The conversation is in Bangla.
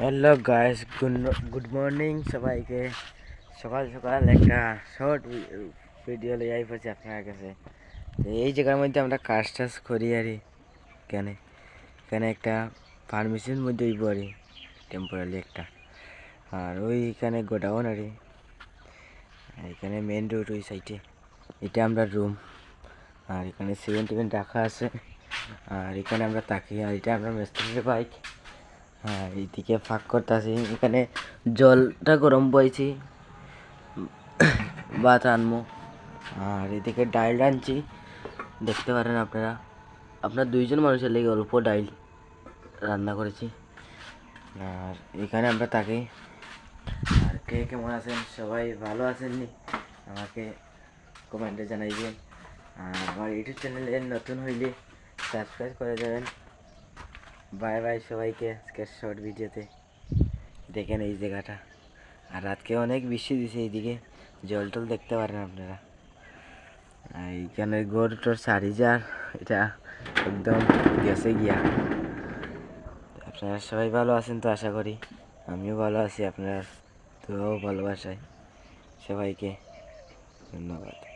হ্যালো গাইস, গুড মর্নিং সবাইকে। সকাল সকাল একটা শর্ট ভিডিও লিয়ে আই পড়ছি আপনার কাছে। তো এই জায়গার মধ্যে আমরা কাজ টাজ করি আর এখানে এখানে একটা ফার্মেসির মধ্যে পড়ি টেম্পোরারি একটা, আর ওইখানে গোডাউন আর এখানে মেন রোড ওই সাইডে এটা আমরা রুম, আর এখানে সিমেন্ট রাখা আছে, আর এখানে আমরা থাকি। আর এটা আমরা মিস্ত্রির বাইক। হ্যাঁ, এইদিকে ফাঁক করতেছি, এখানে জলটা গরম বইছি ভাত আনবো, আর এদিকে ডাইল আনছি দেখতে পারেন আপনারা। আপনার দুইজন মানুষের লেগে অল্প ডাইল রান্না করেছি। আর এখানে আমরা থাকি। আর কে কেমন আছেন, সবাই ভালো আছেননি আমাকে কমেন্টে জানাইবেন। আর আমার ইউটিউব চ্যানেলে নতুন হইলে সাবস্ক্রাইব করে যাবেন। বাই বাই সবাইকে। আজকের শর্ট ভিডিওতে দেখেন এই জায়গাটা। আর রাতকে অনেক বৃষ্টি দিছে, এইদিকে জল টল দেখতে পারেন আপনারা। এইখানে গরুটোর সারি যার এটা একদম গেছে গিয়া। আপনারা সবাই ভালো আছেন তো আশা করি, আমিও ভালো আছি। আপনারা তো ভালোবাসায় সবাইকে ধন্যবাদ।